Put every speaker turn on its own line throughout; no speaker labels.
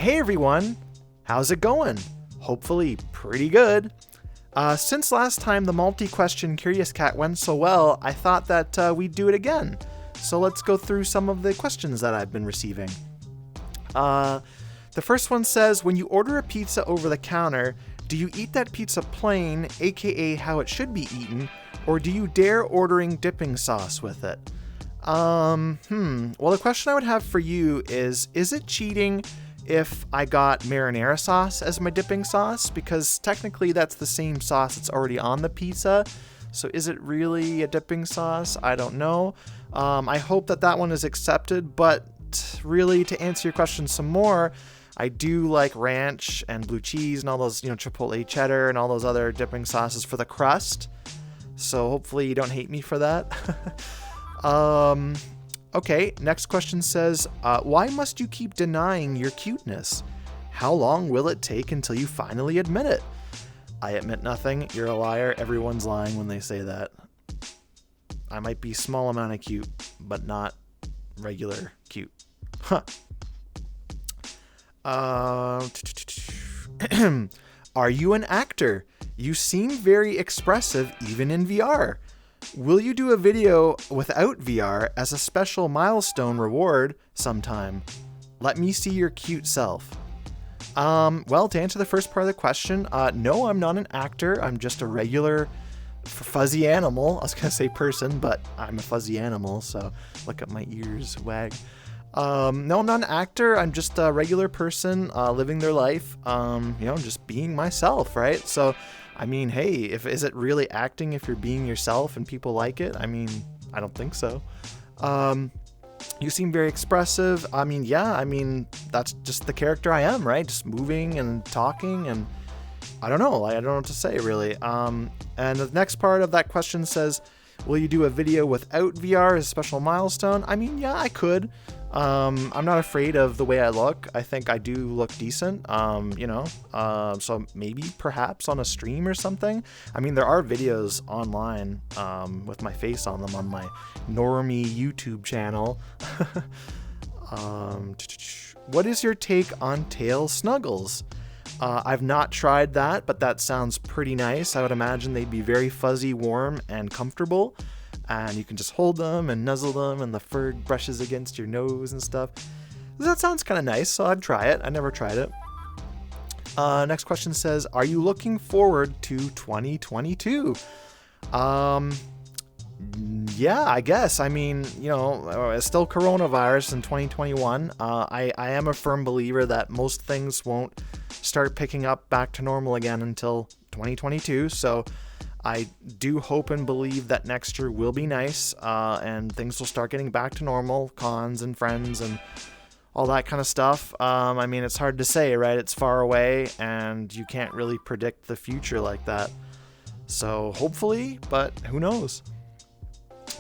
Hey everyone, how's it going? Hopefully pretty good. Since last time the multi-question Curious Cat went so well, I thought that we'd do it again. So let's go through some of the questions that I've been receiving. The first one says, when you order a pizza over the counter, do you eat that pizza plain, aka how it should be eaten, or do you dare ordering dipping sauce with it? Well, the question I would have for you is it cheating if I got marinara sauce as my dipping sauce? Because technically that's the same sauce that's already on the pizza. So is it really a dipping sauce? I don't know. I hope that one is accepted, but really to answer your question some more, I do like ranch and blue cheese and all those, Chipotle cheddar and all those other dipping sauces for the crust. So hopefully you don't hate me for that. Okay, next question says, why must you keep denying your cuteness? How long will it take until you finally admit it? I admit nothing. You're a liar. Everyone's lying when they say that. I might be small amount of cute, but not regular cute. Huh. Are you an actor? You seem very expressive even in VR. Will you do a video without VR as a special milestone reward sometime? Let me see your cute self. Well, to answer the first part of the question, no, I'm not an actor. I'm just a regular fuzzy animal. I was going to say person, but I'm a fuzzy animal, so look at my ears wag. No, I'm not an actor. I'm just a regular person living their life, just being myself, right? So I mean, hey, is it really acting if you're being yourself and people like it? I mean, I don't think so. You seem very expressive. I mean, yeah, that's just the character I am, right? Just moving and talking, and I don't know. I don't know what to say, really. And the next part of that question says, will you do a video without VR as a special milestone? I mean, yeah, I could. I'm not afraid of the way I look. I think I do look decent, so maybe perhaps on a stream or something. I mean, there are videos online with my face on them on my normie YouTube channel. What is your take on tail snuggles? I've not tried that, but that sounds pretty nice. I would imagine they'd be very fuzzy, warm, and comfortable. And you can just hold them and nuzzle them, and the fur brushes against your nose and stuff. That sounds kind of nice, so I'd try it. I never tried it. Next question says, are you looking forward to 2022? Yeah, I guess. I mean, it's still coronavirus in 2021. I am a firm believer that most things won't start picking up back to normal again until 2022. So I do hope and believe that next year will be nice, and things will start getting back to normal, cons and friends and all that kind of stuff. I mean, it's hard to say, right? It's far away, and you can't really predict the future like that. So hopefully, but who knows?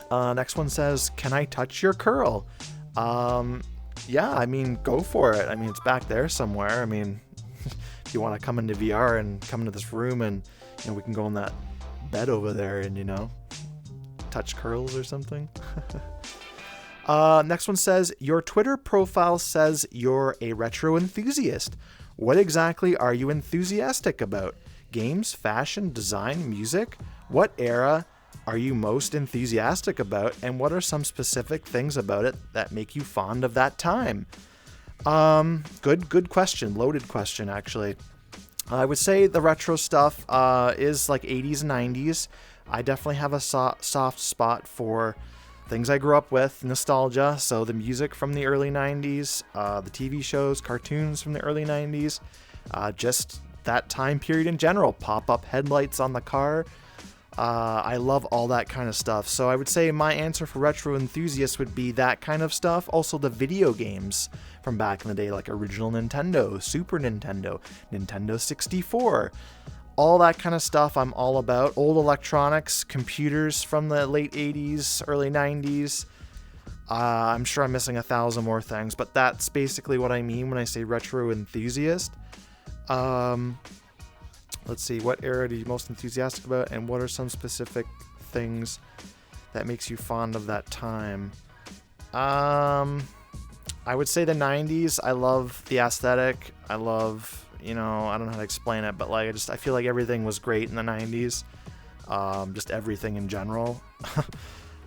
Next one says, can I touch your curl? Yeah, I mean, go for it. I mean, it's back there somewhere. I mean, if you want to come into VR and come into this room and we can go on that bed over there and touch curls or something. Next one says, your Twitter profile says you're a retro enthusiast. What exactly are you enthusiastic about? Games, fashion, design, music? What era are you most enthusiastic about, and what are some specific things about it that make you fond of that time? Good question. Loaded question, actually. I would say the retro stuff is like 80s and 90s. I definitely have a soft spot for things I grew up with, nostalgia. So the music from the early 90s, the TV shows, cartoons from the early 90s, just that time period in general, pop-up headlights on the car. I love all that kind of stuff. So I would say my answer for retro enthusiasts would be that kind of stuff. Also the video games from back in the day, like original Nintendo, Super Nintendo, Nintendo 64. All that kind of stuff I'm all about. Old electronics, computers from the late 80s, early 90s. I'm sure I'm missing 1,000 more things, but that's basically what I mean when I say retro enthusiast. Let's see, what era are you most enthusiastic about, and what are some specific things that makes you fond of that time? I would say the 90s. I love the aesthetic. I love, I don't know how to explain it, but like I feel like everything was great in the 90s. Just everything in general.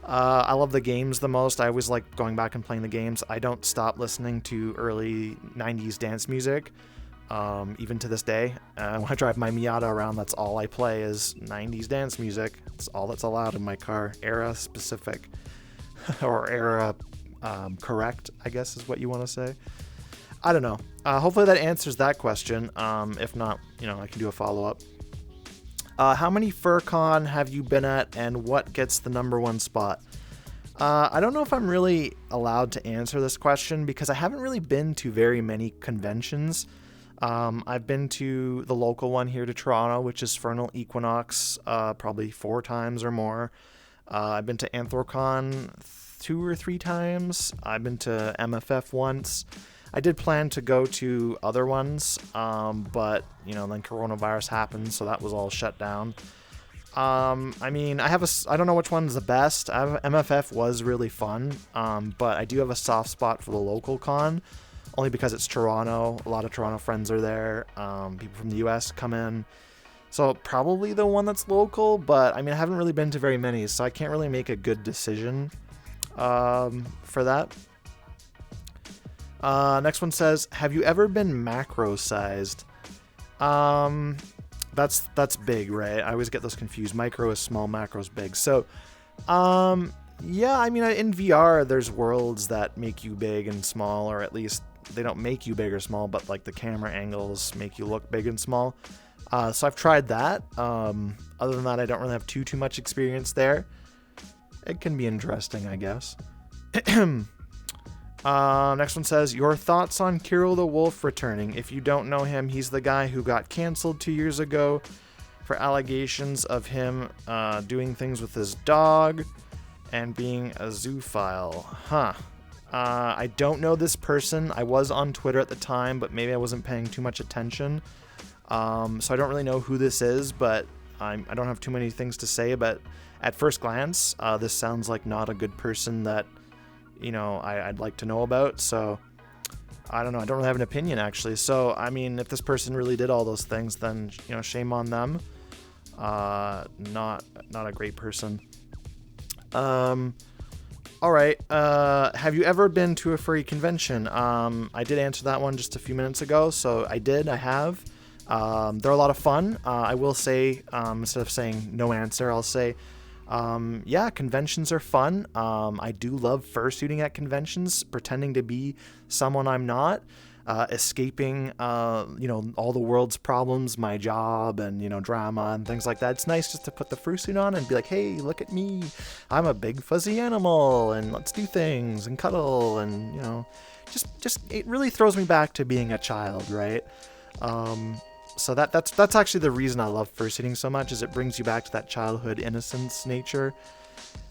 I love the games the most. I always like going back and playing the games. I don't stop listening to early 90s dance music, even to this day. When I drive my Miata around, that's all I play is 90s dance music. It's all that's allowed in my car. Era specific. Or era correct, I guess is what you want to say. I don't know. Hopefully that answers that question. If not, I can do a follow-up. How many furcon have you been at, and what gets the #1 spot? I don't know if I'm really allowed to answer this question because I haven't really been to very many conventions. I've been to the local one here to Toronto, which is Fernal Equinox, probably 4 times or more. I've been to Anthrocon 2 or 3 times. I've been to MFF once. I did plan to go to other ones, but, then coronavirus happened, so that was all shut down. I don't know which one's the best. MFF was really fun, but I do have a soft spot for the local con, only because it's Toronto. A lot of Toronto friends are there. People from the US come in. So probably the one that's local, but I haven't really been to very many, so I can't really make a good decision for that. Next one says, have you ever been macro-sized? That's big, right? I always get those confused. Micro is small, macro is big. So, yeah, in VR, there's worlds that make you big and small, or at least they don't make you big or small, but like the camera angles make you look big and small. So I've tried that. Other than that, I don't really have too much experience there. It can be interesting, I guess. Next one says, your thoughts on Kero the Wolf returning. If you don't know him, he's the guy who got canceled 2 years ago for allegations of him doing things with his dog and being a zoophile. I don't know this person. I was on Twitter at the time, but maybe I wasn't paying too much attention. So I don't really know who this is, but I don't have too many things to say. But at first glance, this sounds like not a good person that I'd like to know about. So I don't know. I don't really have an opinion, actually. So, if this person really did all those things, then, shame on them. Not a great person. All right. Have you ever been to a furry convention? I did answer that one just a few minutes ago. So I have. They're a lot of fun. I will say, instead of saying no answer, I'll say, yeah, conventions are fun. I do love fursuiting at conventions, pretending to be someone I'm not, escaping, all the world's problems, my job and, drama and things like that. It's nice just to put the fursuit on and be like, hey, look at me. I'm a big fuzzy animal and let's do things and cuddle and, just it really throws me back to being a child, right? So that's actually the reason I love fursuiting so much, is it brings you back to that childhood innocence nature,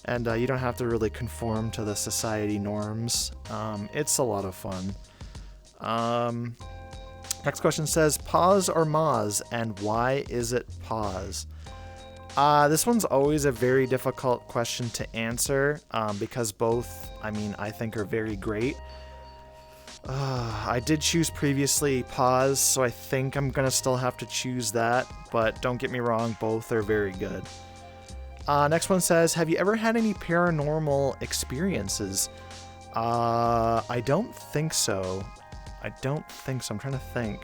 and you don't have to really conform to the society norms. It's a lot of fun. Next question says, Paws or maws, and why is it Paws? This one's always a very difficult question to answer, because both, I think are very great. I did choose previously Paws, so I think I'm gonna still have to choose that, but don't get me wrong, both are very good. Next one says, have you ever had any paranormal experiences? I don't think so. I'm trying to think.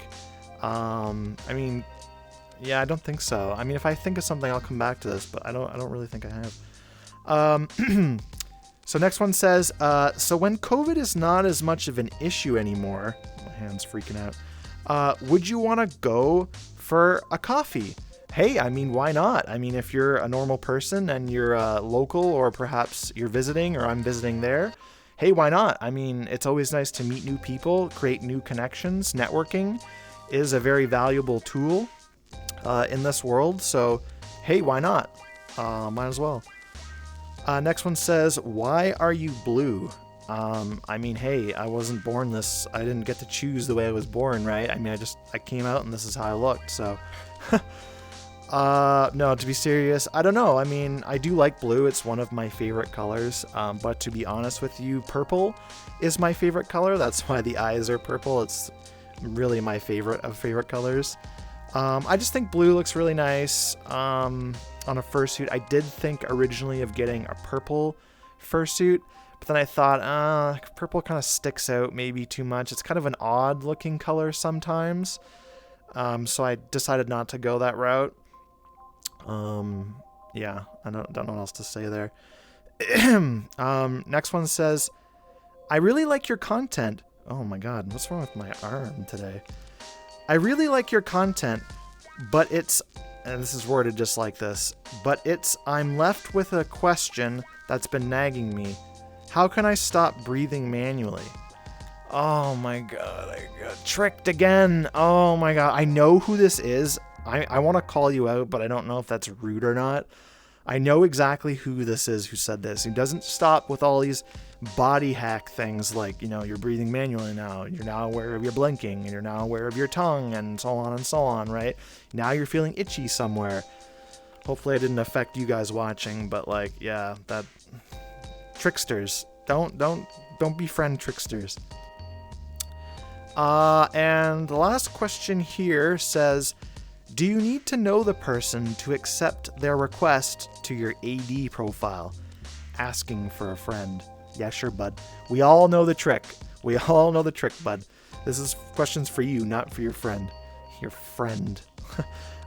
Yeah, I don't think so. If I think of something, I'll come back to this, but I don't really think I have. So next one says, so when COVID is not as much of an issue anymore, my hand's freaking out, would you want to go for a coffee? Hey, why not? If you're a normal person and you're local, or perhaps you're visiting or I'm visiting there, hey, why not? It's always nice to meet new people, create new connections. Networking is a very valuable tool in this world, so hey, why not? Might as well. Next one says, why are you blue? Hey, I wasn't born this. I didn't get to choose the way I was born, right? I came out and this is how I looked, so. No, to be serious, I don't know. I mean, I do like blue. It's one of my favorite colors. But to be honest with you, purple is my favorite color. That's why the eyes are purple. It's really my favorite of favorite colors. I just think blue looks really nice on a fursuit. I did think originally of getting a purple fursuit, but then I thought, purple kind of sticks out maybe too much. It's kind of an odd looking color sometimes. So I decided not to go that route. Yeah, I don't know what else to say there. Next one says, I really like your content. Oh my god, what's wrong with my arm today? I really like your content, but it's, and this is worded just like this, but it's, I'm left with a question that's been nagging me. How can I stop breathing manually? Oh my god, I got tricked again. Oh my god, I know who this is. I want to call you out, but I don't know if that's rude or not. I know exactly who this is who said this. He doesn't stop with all these body hack things like, you know, you're breathing manually now. You're now aware of your blinking, and you're now aware of your tongue, and so on, right? Now you're feeling itchy somewhere. Hopefully I didn't affect you guys watching, but like, yeah, that tricksters. Don't befriend tricksters. And the last question here says, do you need to know the person to accept their request to your AD profile? Asking for a friend. Yeah, sure, bud. We all know the trick. We all know the trick, bud. This is questions for you, not for your friend. Your friend.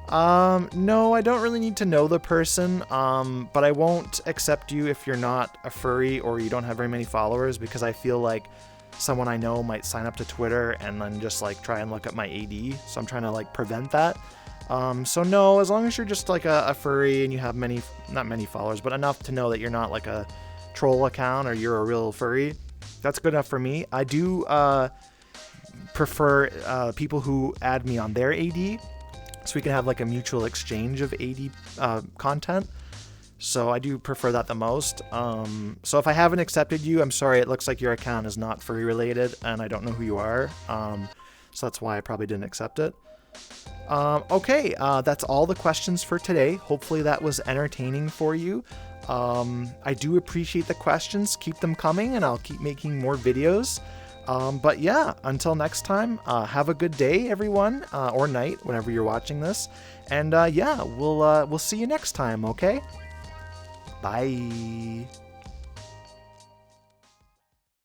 No, I don't really need to know the person, but I won't accept you if you're not a furry or you don't have very many followers, because I feel like someone I know might sign up to Twitter and then just like try and look up my AD. So I'm trying to like prevent that. So no, as long as you're just like a furry and you have not many followers, but enough to know that you're not like a troll account or you're a real furry, that's good enough for me. I do prefer people who add me on their AD, so we can have like a mutual exchange of AD content. So I do prefer that the most. So if I haven't accepted you, I'm sorry, it looks like your account is not furry related and I don't know who you are. So that's why I probably didn't accept it. Okay, that's all the questions for today. Hopefully that was entertaining for you. I do appreciate the questions. Keep them coming and I'll keep making more videos. But yeah, until next time, have a good day, everyone, or night, whenever you're watching this. And yeah, we'll see you next time, okay? Bye.